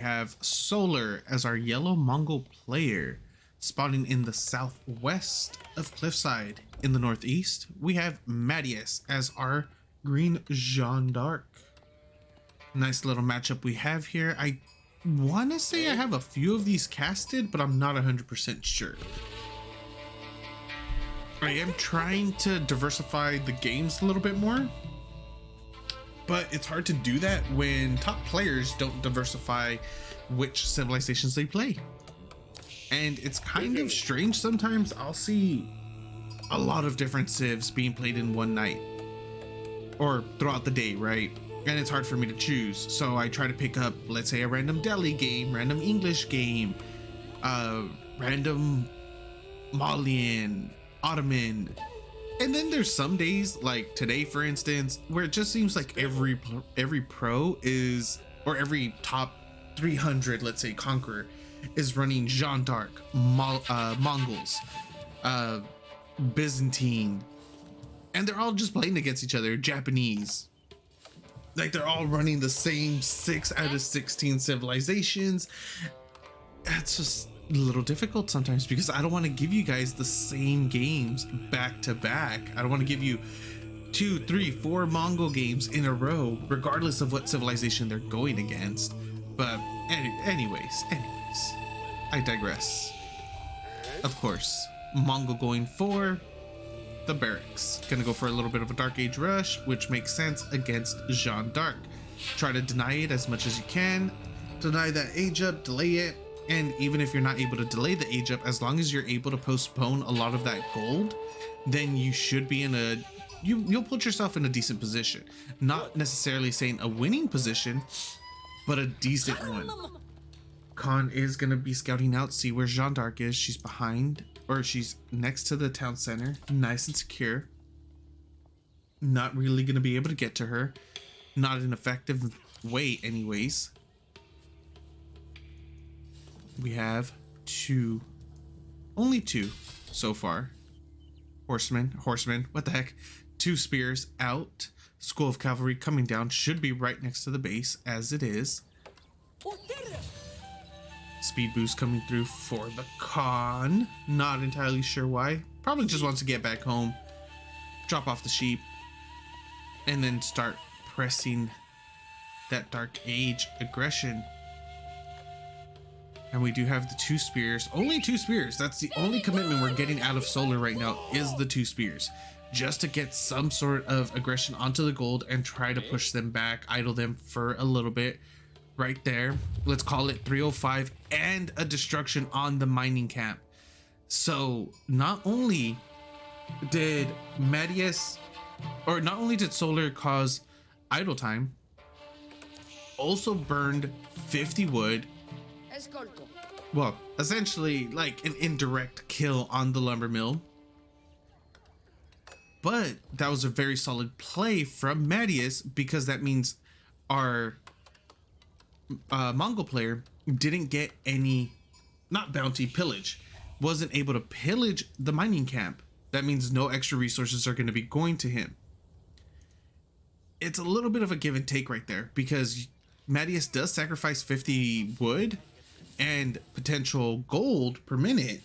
Have SolR as our yellow Mongol player, spawning in the southwest of Cliffside. In the northeast, we have Mateus as our green Jeanne d'Arc. Nice little matchup we have here. I want to say I have a few of these casted, but I'm not 100% sure. I am trying to diversify the games a little bit more, but it's hard to do that when top players don't diversify which civilizations they play. And it's kind of strange sometimes. I'll see a lot of different civs being played in one night or throughout the day, right? And it's hard for me to choose. So I try to pick up, let's say, a random Delhi game, random English game, random Malian, Ottoman. And then there's some days like today, for instance, where it just seems like every pro is, or every top 300, let's say, conqueror is running Jeanne d'Arc, Mongols, Byzantine, and they're all just playing against each other. Japanese, like they're all running the same 6 out of 16 civilizations. That's just a little difficult sometimes because I don't want to give you guys the same games back to back. I don't want to give you 2, 3, 4 Mongol games in a row, regardless of what civilization they're going against. But anyways, I digress. Of course, Mongol going for the barracks. Gonna go for a little bit of a Dark Age rush, which makes sense against Jeanne d'Arc. Try to deny it as much as you can. Deny that age up, delay it. And even if you're not able to delay the age up, as long as you're able to postpone a lot of that gold, then you should be in a, you'll put yourself in a decent position. Not necessarily saying a winning position, but a decent one. Khan is gonna be scouting out, see where Jeanne d'Arc is. She's behind, or she's next to the town center, nice and secure. Not really gonna be able to get to her. Not an effective way anyways. We have only two so far. Horsemen, what the heck? 2 spears out. School of Cavalry coming down, should be right next to the base as it is. Speed boost coming through for the Khan. Not entirely sure why. Probably just wants to get back home, drop off the sheep, and then start pressing that Dark Age aggression. And we do have the 2 spears, only 2 spears. That's the only commitment we're getting out of SolR right now, is the 2 spears, just to get some sort of aggression onto the gold and try to push them back, idle them for a little bit. Right there, let's call it 305 and a destruction on the mining camp. So not only did SolR cause idle time, also burned 50 wood. Well, essentially like an indirect kill on the lumber mill. But that was a very solid play from Mateus, because that means our Mongol player didn't get any, not bounty, pillage, wasn't able to pillage the mining camp. That means no extra resources are going to be going to him. It's a little bit of a give and take right there, because Mateus does sacrifice 50 wood and potential gold per minute,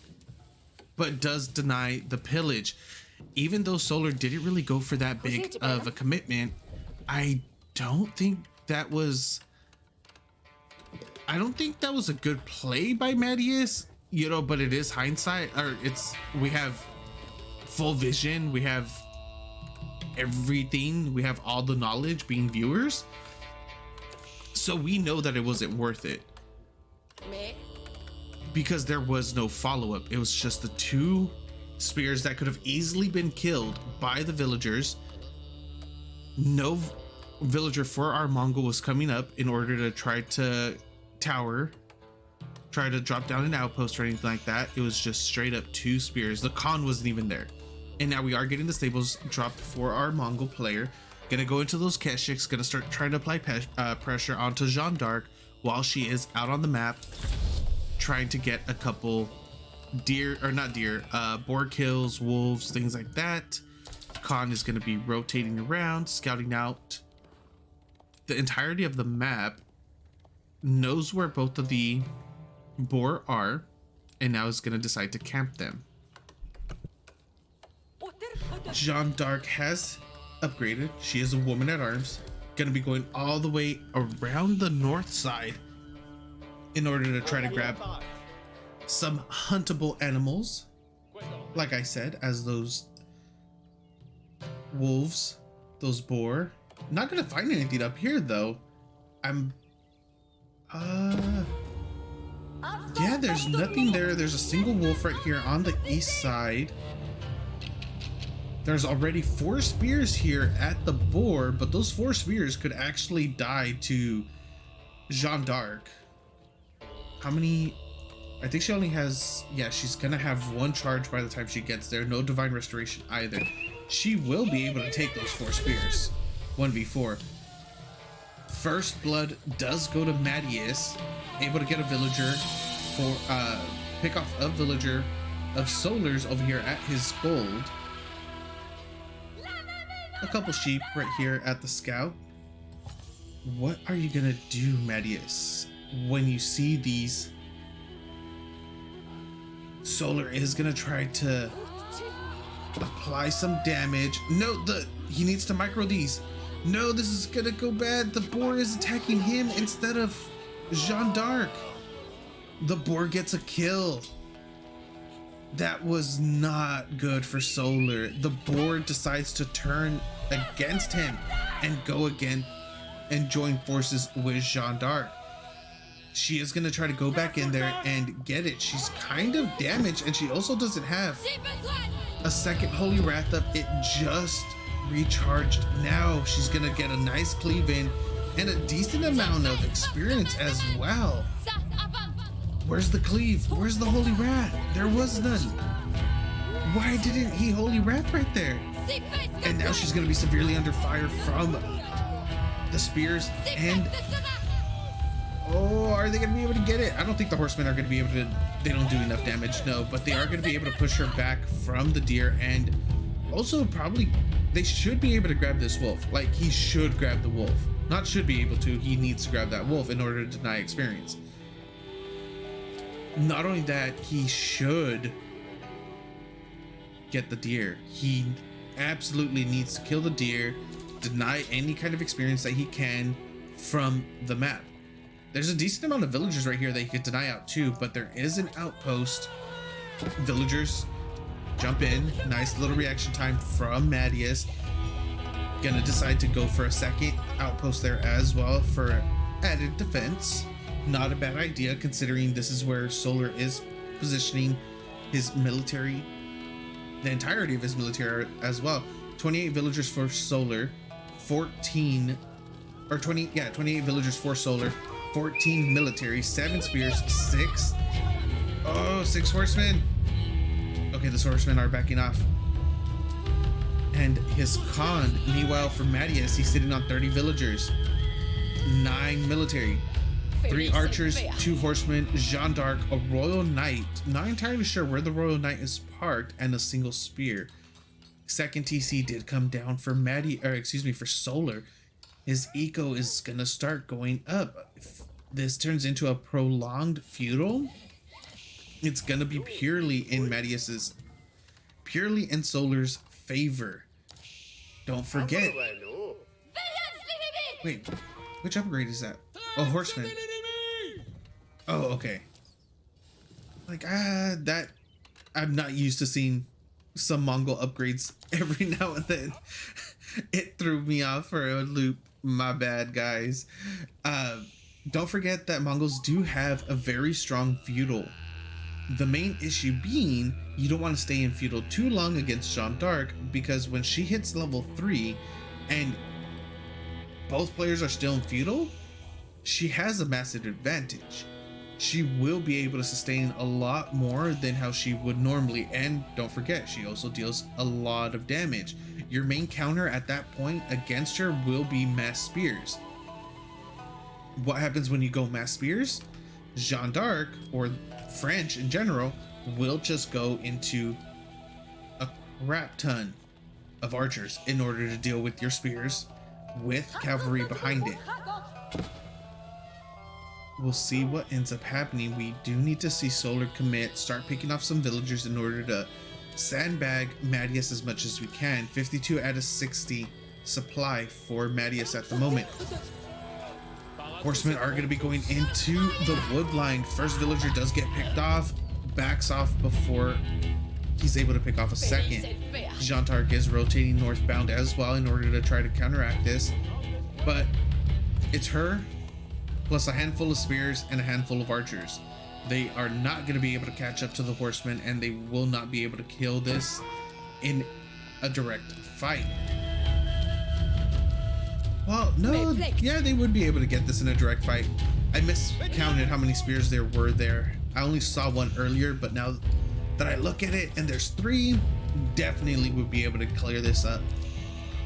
but does deny the pillage. Even though SolR didn't really go for that big of a commitment, I don't think that was a good play by Mateus, you know, but it is hindsight, or we have full vision, we have everything, we have all the knowledge being viewers, so we know that it wasn't worth it, because there was no follow-up. It was just the 2 spears that could have easily been killed by the villagers. No villager for our Mongol was coming up in order to try to try to drop down an outpost or anything like that. It was just straight up 2 spears. The Khan wasn't even there. And now we are getting the stables dropped for our Mongol player. Gonna go into those Keshiks, gonna start trying to apply pressure onto Jeanne d'Arc while she is out on the map, trying to get a couple boar kills, wolves, things like that. Khan is going to be rotating around, scouting out the entirety of the map, knows where both of the boar are, and now is going to decide to camp them. Jeanne d'Arc has upgraded. She is a woman at arms, going to be going all the way around the north side in order to try to grab some huntable animals, like I said, as those wolves, those boar. Not gonna find anything up here though. Yeah, there's nothing there. There's a single wolf right here on the east side. There's already 4 spears here at the boar, but those 4 spears could actually die to Jeanne d'Arc. How many? I think she only has, yeah, she's gonna have 1 charge by the time she gets there. No divine restoration either. She will be able to take those 4 spears. 1v4. First blood does go to Mateus, able to get a villager for pick off a villager of SolR's over here at his gold. A couple sheep right here at the scout. What are you gonna do, Mateus, when you see these? SolR is gonna try to apply some damage. No, he needs to micro these. No, this is gonna go bad. The boar is attacking him instead of Jeanne d'Arc. The boar gets a kill. That was not good for SolR. The boar decides to turn against him and go again and join forces with Jeanne d'Arc. She is gonna try to go back in there and get it. She's kind of damaged, and she also doesn't have a second Holy Wrath up. It just recharged. Now she's gonna get a nice cleave in and a decent amount of experience as well. Where's the cleave? Where's the Holy Wrath? There was none. Why didn't he Holy Wrath right there? And now she's gonna be severely under fire from the spears. And oh, are they gonna be able to get it? I don't think the horsemen are gonna be able to. They don't do enough damage, no, but they are gonna be able to push her back from the deer, and also probably they should be able to grab this wolf. Like, he should grab the wolf. Not should be able to, he needs to grab that wolf in order to deny experience. Not only that, he should get the deer. He absolutely needs to kill the deer, deny any kind of experience that he can from the map. There's a decent amount of villagers right here that he could deny out too, but there is an outpost. Villagers jump in. Nice little reaction time from Mateus. Gonna decide to go for a second outpost there as well for added defense. Not a bad idea, considering this is where SolR is positioning his military, the entirety of his military as well. 28 villagers for SolR, 28 villagers for SolR, 14 military, 7 spears, 6 horsemen. Okay, the horsemen are backing off. And his con, meanwhile for Mateus, he's sitting on 30 villagers, 9 military, 3 archers, 2 horsemen, Jeanne d'Arc, a royal knight, not entirely sure where the royal knight is parked, and a single spear. Second TC did come down for for SolR. His eco is gonna start going up. If this turns into a prolonged feudal, it's gonna be purely in SolR's favor. Don't forget. Wait, which upgrade is that? Oh, horseman. Oh, okay. Like, that I'm not used to seeing some Mongol upgrades every now and then. It threw me off for a loop. My bad, guys. Don't forget that Mongols do have a very strong feudal. The main issue being, you don't want to stay in feudal too long against Jeanne d'Arc, because when she hits level 3 and both players are still in feudal, she has a massive advantage. She will be able to sustain a lot more than how she would normally, and don't forget, she also deals a lot of damage. Your main counter at that point against her will be mass spears. What happens when you go mass spears? Jeanne d'Arc, or French in general, will just go into a crap ton of archers in order to deal with your spears with cavalry behind it. we'll see what ends up happening. We do need to see SolR commit, start picking off some villagers in order to sandbag Mateus as much as we can. 52 out of 60 supply for Mateus at the moment. Horsemen are going to be going into the wood line. First villager does get picked off, backs off before he's able to pick off a second. Jeanne is rotating northbound as well in order to try to counteract this, but it's her plus a handful of spears and a handful of archers. They are not going to be able to catch up to the horsemen, and they will not be able to kill this in a direct fight. Well, no, yeah, they would be able to get this in a direct fight. I miscounted how many spears there were there. I only saw one earlier, but now that I look at it and there's 3, definitely would be able to clear this up.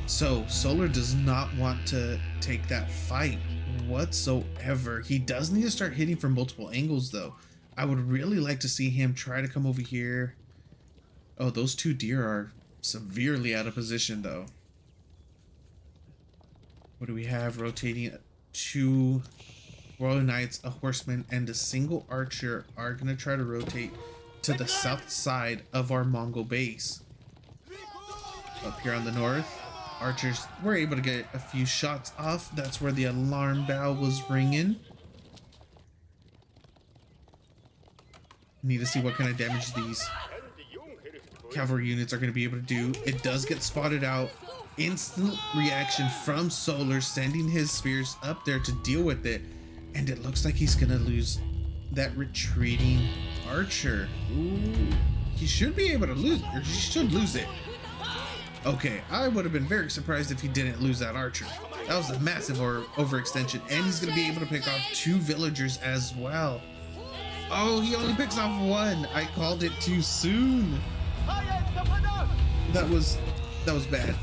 So SolR does not want to take that fight whatsoever. He does need to start hitting from multiple angles though. I would really like to see him try to come over here. Oh, those 2 deer are severely out of position though. What do we have? Rotating 2 Royal Knights, a horseman, and a single archer are going to try to rotate to the south side of our Mongol base. Up here on the north, archers were able to get a few shots off. That's where the alarm bell was ringing. Need to see what kind of damage these cavalry units are going to be able to do. It does get spotted out. Instant reaction from SolR, sending his spears up there to deal with it, and it looks like he's gonna lose that retreating archer. Ooh, he should be able to lose, or he should lose it. Okay, I would have been very surprised if he didn't lose that archer. That was a massive overextension, and he's gonna be able to pick off 2 villagers as well. Oh, he only picks off 1. I called it too soon. That was bad.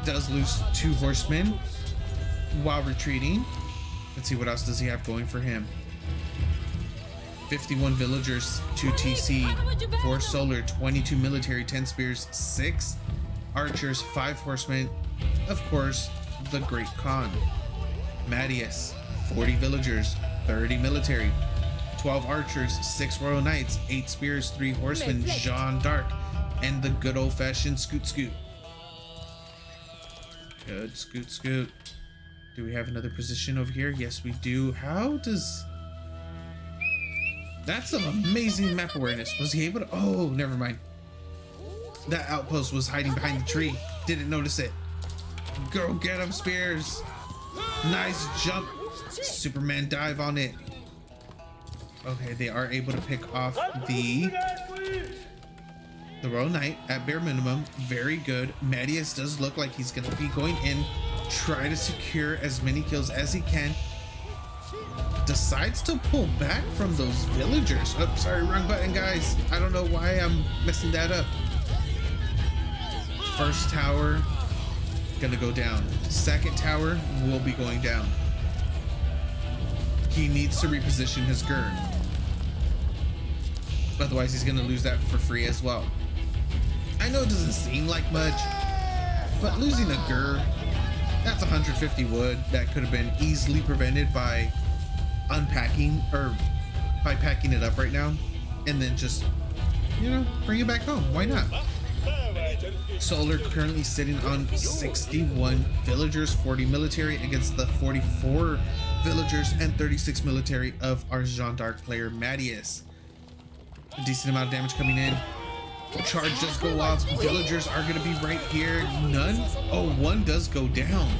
Does lose 2 horsemen while retreating. Let's see what else does he have going for him. 51 villagers, 2 TC, 4 SolR, 22 military, 10 spears, 6 archers, 5 horsemen. Of course, the Great Khan. Mateus, 40 villagers, 30 military, 12 archers, 6 Royal Knights, 8 spears, 3 horsemen, Jeanne d'Arc, and the good old-fashioned scoot. Good, scoot. Do we have another position over here? Yes, we do. How does... That's some amazing map awareness. Was he able to... Oh, never mind. That outpost was hiding behind the tree. Didn't notice it. Go get him, spears. Nice jump. Superman dive on it. Okay, they are able to pick off the Royal Knight at bare minimum. Very good. Mateus does look like he's going to be going in, try to secure as many kills as he can. Decides to pull back from those villagers. Oh, sorry, wrong button, guys. I don't know why I'm messing that up. First tower gonna go down. Second tower will be going down. He needs to reposition his gur. Otherwise, he's gonna lose that for free as well. I know it doesn't seem like much, but losing a gur, that's 150 wood that could have been easily prevented by unpacking, or by packing it up right now and then just, you know, bring it back home. Why not? SolR currently sitting on 61 villagers, 40 military against the 44 villagers and 36 military of our Jeanne d'Arc player Mateus. A decent amount of damage coming in. Charge does go off. Villagers are going to be right here. None. Oh, one does go down.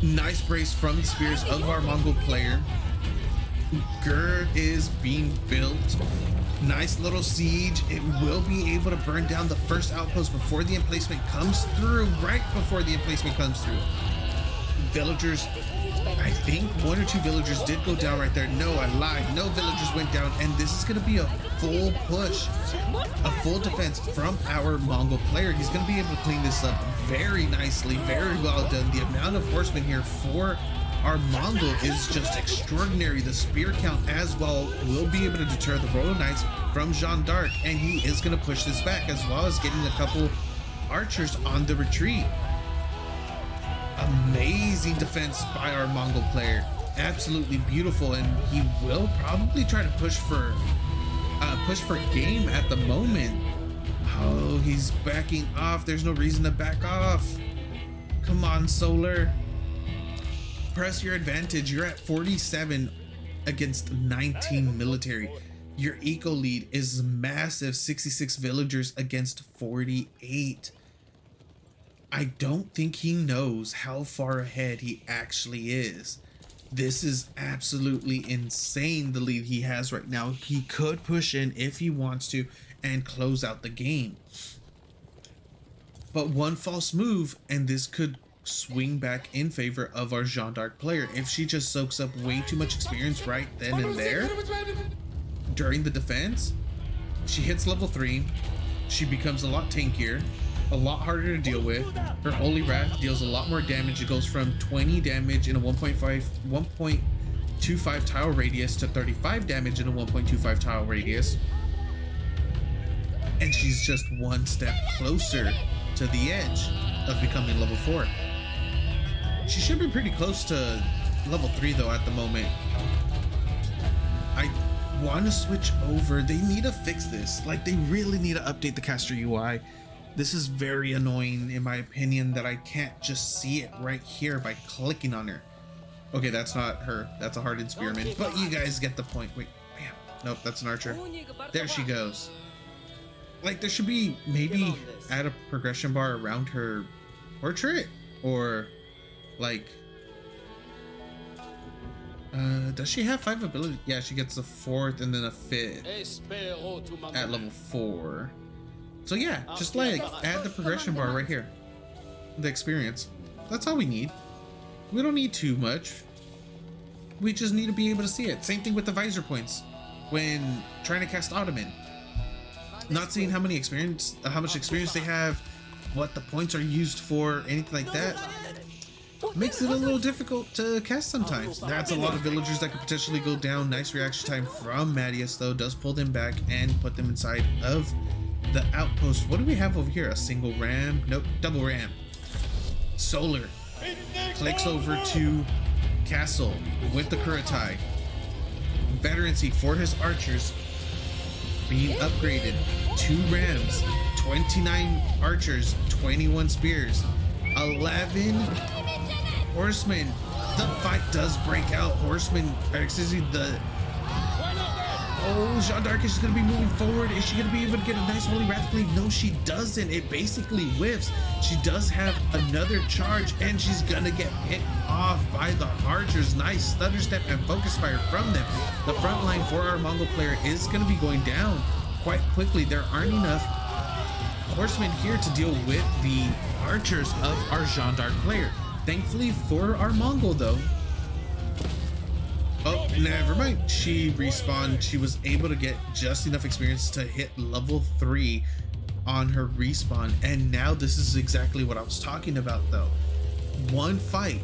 Nice brace from the spears of our Mongol player. Gur is being built. Nice little siege. It will be able to burn down the first outpost before the emplacement comes through. Right before the emplacement comes through. Villagers, I think 1 or 2 villagers did go down right there. No, I lied. No villagers went down, and this is going to be a full push, a full defense from our Mongol player. He's going to be able to clean this up very nicely, very well done. The amount of horsemen here for our Mongol is just extraordinary. The spear count as well will be able to deter the Royal Knights from Jeanne d'Arc, and he is going to push this back as well as getting a couple archers on the retreat. Amazing defense by our Mongol player. Absolutely beautiful, and he will probably try to push for game at the moment. Oh, he's backing off. There's no reason to back off. Come on, SolR. Press your advantage. You're at 47 against 19 military. Your eco lead is massive, 66 villagers against 48. I don't think he knows how far ahead he actually is. This is absolutely insane, the lead he has right now. He could push in if he wants to and close out the game. But one false move and this could swing back in favor of our Jeanne d'Arc player. If she just soaks up way too much experience right then and there during the defense, she hits level 3, she becomes a lot tankier, a lot harder to deal with. Her Holy Wrath deals a lot more damage. It goes from 20 damage in a 1.25 tile radius to 35 damage in a 1.25 tile radius. And she's just one step closer to the edge of becoming level 4. She should be pretty close to level 3 though at the moment. I want to switch over. They need to fix this. Like, they really need to update the caster UI. This is very annoying in my opinion that I can't just see it right here by clicking on her. Okay, that's not her. That's a hardened spearman, but you guys get the point. Wait, bam. Nope, that's an archer. There she goes. Like, there should be maybe add a progression bar around her portrait, or like, does she have 5 abilities? Yeah, she gets a 4th and then a 5th at level 4. So yeah, just like add the progression bar right here. The experience. That's all we need. We don't need too much. We just need to be able to see it. Same thing with the visor points when trying to cast Ottoman. Not seeing how much experience they have, what the points are used for, anything like that. Makes it a little difficult to cast sometimes. That's a lot of villagers that could potentially go down. Nice reaction time from Mateus though, does pull them back and put them inside of the outpost. What do we have over here? A single ram? Nope, double ram. SolR clicks over to castle with the Kuretai. Veterancy for his archers being upgraded. 2 rams, 29 archers, 21 spears, 11 horsemen. The fight does break out. Horsemen, Jeanne d'Arc is going to be moving forward. Is she going to be able to get a nice Holy Wrath Cleave? No, she doesn't. It basically whiffs. She does have another charge, and she's going to get hit off by the archers. Nice stutter step and focus fire from them. The front line for our Mongol player is going to be going down quite quickly. There aren't enough horsemen here to deal with the archers of our Jeanne d'Arc player. Thankfully for our Mongol though, oh, never mind. She respawned. She was able to get just enough experience to hit level 3 on her respawn. And now this is exactly what I was talking about though. One fight,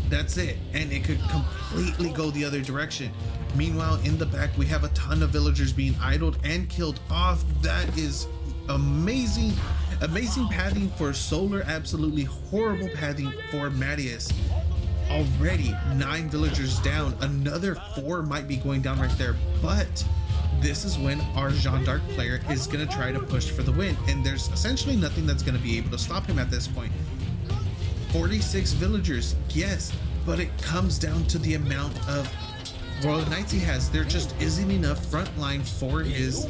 that's it. And it could completely go the other direction. Meanwhile, in the back, we have a ton of villagers being idled and killed off. That is amazing. Amazing pathing for SolR. Absolutely horrible pathing for Mateus. Already 9 villagers down. Another 4 might be going down right there, but this is when our Jeanne d'Arc player is going to try to push for the win, and there's essentially nothing that's going to be able to stop him at this point. 46 villagers, yes, but it comes down to the amount of Royal Knights he has. There just isn't enough front line for his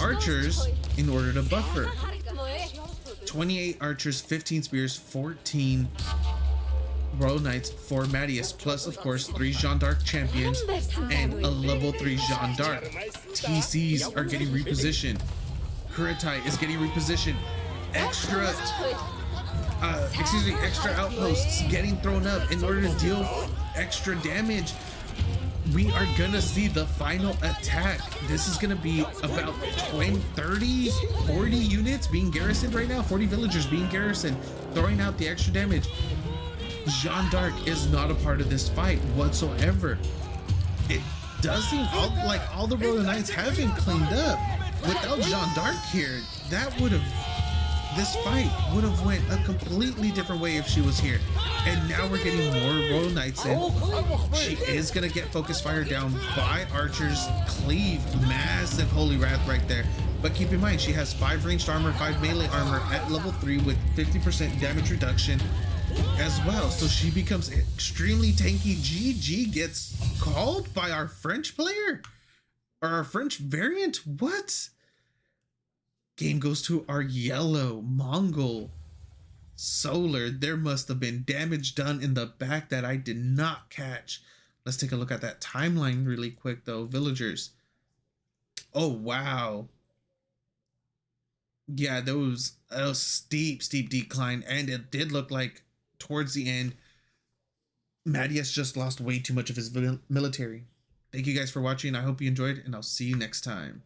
archers in order to buffer. 28 archers, 15 spears, 14 Royal Knights for Mateus, plus of course 3 Jeanne d'Arc champions and a level 3 Jeanne d'Arc. TCs are getting repositioned. Kuretai is getting repositioned. Extra outposts getting thrown up in order to deal extra damage. We are gonna see the final attack. This is gonna be about 20, 30, 40 units being garrisoned right now. 40 villagers being garrisoned, throwing out the extra damage. Jeanne d'Arc is not a part of this fight whatsoever. It does seem all the Royal Knights have been cleaned up. Without Jeanne d'Arc here, that would have this fight would have went a completely different way if she was here. And now we're getting more Royal Knights in. She is gonna get focus fire down by archers. Cleave, massive Holy Wrath right there. But keep in mind, she has 5 ranged armor, 5 melee armor at level 3 with 50% damage reduction as well. So she becomes extremely tanky. GG gets called by our French player? Or our French variant? What? Game goes to our yellow Mongol SolR. There must have been damage done in the back that I did not catch. Let's take a look at that timeline really quick though. Villagers. Oh, wow. Yeah, there was a steep decline, and it did look like towards the end, Mateus just lost way too much of his military. Thank you guys for watching. I hope you enjoyed, and I'll see you next time.